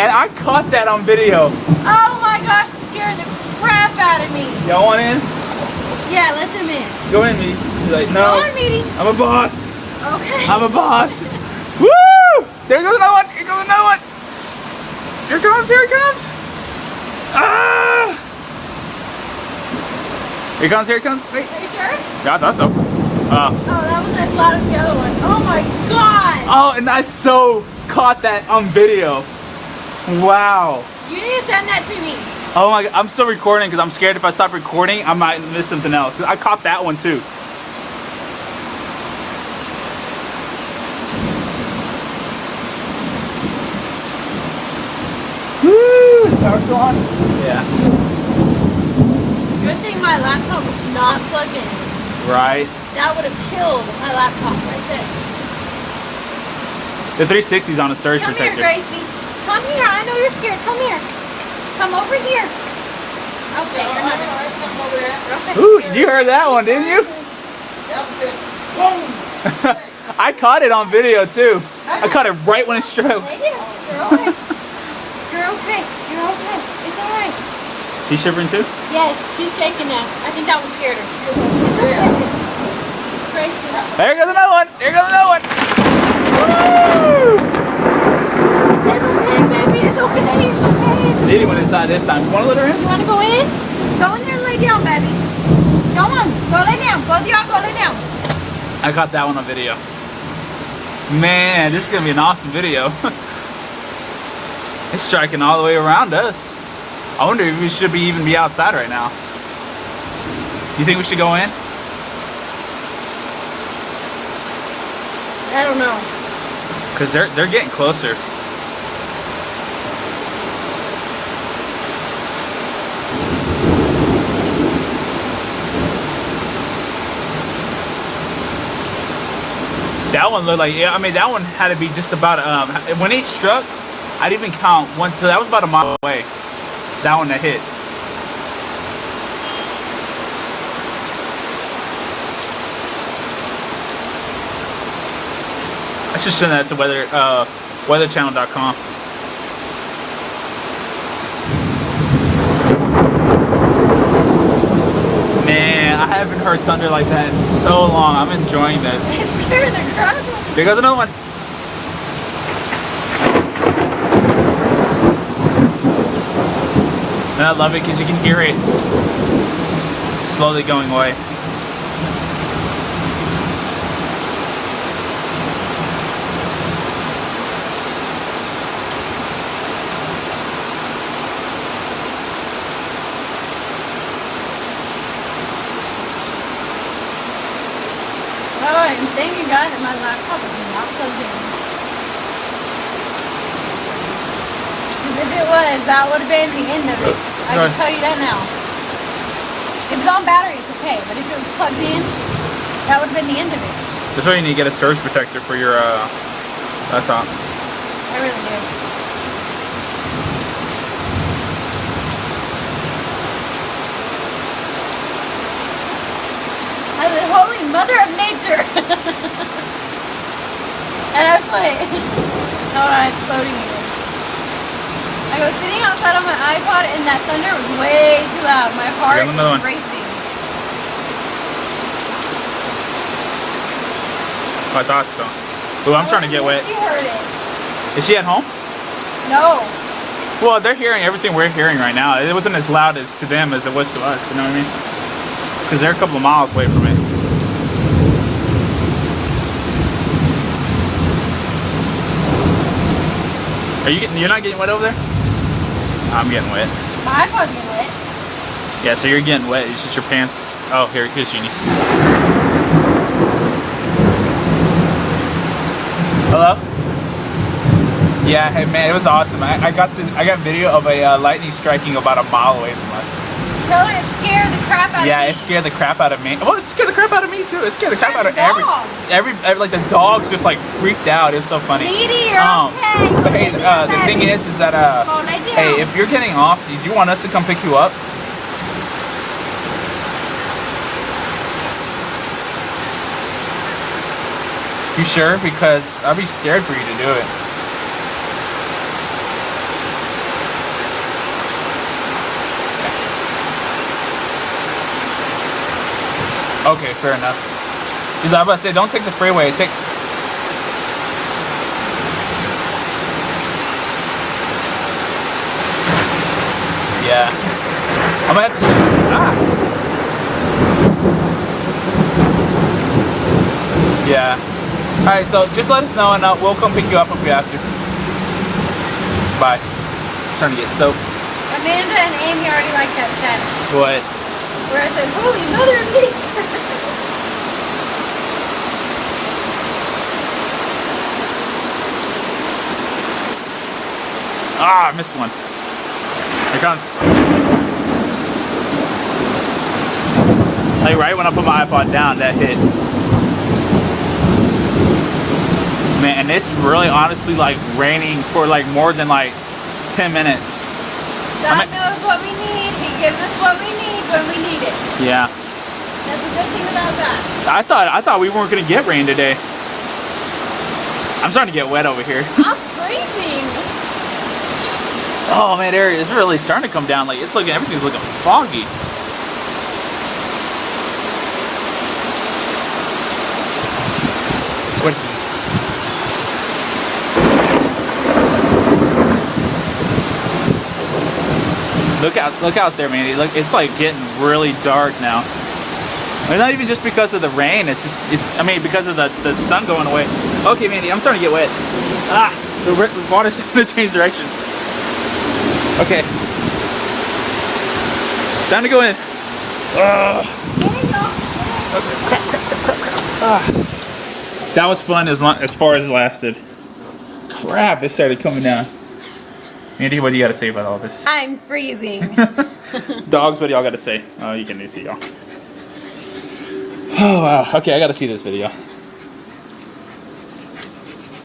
And I caught that on video. Oh my gosh, it scared the crap out of me. Y'all want in? Yeah, let them in. Go in, me. He's like, no. Go on, Meaty. I'm a boss. Okay. I'm a boss. Woo! There goes another one. Here goes another one. Here it comes. Here it comes. Ah! Here it comes. Here it comes. Wait. Are you sure? Yeah, I thought so. Oh, that wasn't as loud as the other one. Oh my god! Oh, and I so caught that on video. Wow. You need to send that to me. Oh my god, I'm still recording because I'm scared if I stop recording, I might miss something else. I caught that one too. Woo! Is power still on? Yeah. Good thing my laptop was not plugged in. Right. That would have killed my laptop right there. The 360's on a surge Come protector. here, Gracie. Come here. I know you're scared. Come here. Come over here. Okay, you're not come over there. Okay. Ooh, you heard that one, didn't you? I caught it on video too. I caught it right when it struck. You're okay. You're okay. You're okay. It's alright. She's shivering too? Yes, she's shaking now. I think that one scared her. It's okay. Gracie. There goes another one. There goes another one. Woo! It's okay, baby. It's okay. It's okay. Needy went inside this time. You want to let her in? You want to go in? Go in there and lay down, baby. Come on. Go lay down. Both of y'all go lay down. I caught that one on video. Man, this is going to be an awesome video. It's striking all the way around us. I wonder if we should even be outside right now. You think we should go in? I don't know. Because they're getting closer. That one looked like, yeah, I mean, that one had to be just about, when it struck, I didn't even count once, so that was about a mile away. That one that hit. I should send that to weatherchannel.com. Man, I haven't heard thunder like that in so long. I'm enjoying this. It's scaring the crap out of me. There goes another one. And I love it because you can hear it slowly going away. Oh, and thank you God that my laptop is not plugged in. Because if it was, that would have been the end of it. I can tell you that now. If it's on battery, it's okay. But if it was plugged in, that would have been the end of it. That's why you need to get a surge protector for your laptop. I really do. I said, holy mother of nature. And I put, hold on, it's loading again. I was sitting outside on my iPod and that thunder was way too loud. My heart was racing. Oh, I thought so. Ooh, I'm trying to get wet. She heard it. Is she at home? No. Well, they're hearing everything we're hearing right now. It wasn't as loud as to them as it was to us, you know what I mean? Because they're a couple of miles away from it. You're not getting wet over there? I'm getting wet. My iPod's getting wet. Yeah, so you're getting wet. It's just your pants. Oh, here's Jeannie. Hello? Yeah, hey man, it was awesome. I got video of a lightning striking about a mile away from us. Tell her it scared the crap out of me. Yeah, it scared the crap out of me. Well, it scared the crap out of me too. It scared the crap out of every like the dogs just like freaked out. It's so funny. Needy, you're okay. But hey, the thing is that hey, if you're getting off, do you want us to come pick you up? You sure? Because I'd be scared for you to do it. Okay, fair enough. Because I was about to say, don't take the freeway. Take. Yeah. I'm gonna have to. Yeah. Alright, so just let us know and we'll come pick you up if we have to. Bye. Trying to get soap. Amanda and Amy already like that status. What? Where I said, holy mother of nature. Ah, I missed one. Here it comes. Like right when I put my iPod down, that hit. Man, and it's really honestly like raining for like more than like 10 minutes. God knows what we need. He gives us what we need when we need it. Yeah. That's a good thing about that. I thought we weren't gonna get rain today. I'm starting to get wet over here. I'm freezing. Oh man, it's really starting to come down. Like it's looking, everything's looking foggy. What? Look out there, man. Look, it's like getting really dark now. It's not even just because of the rain. It's I mean, because of the sun going away. Okay, Mandy, I'm starting to get wet. Ah, the water's going to change directions. Okay. Time to go in. That was fun as far as it lasted. Crap, it started coming down. Mandy, what do you got to say about all this? I'm freezing. Dogs, what do y'all got to say? Oh, you can see y'all. Oh, wow. Okay, I got to see this video.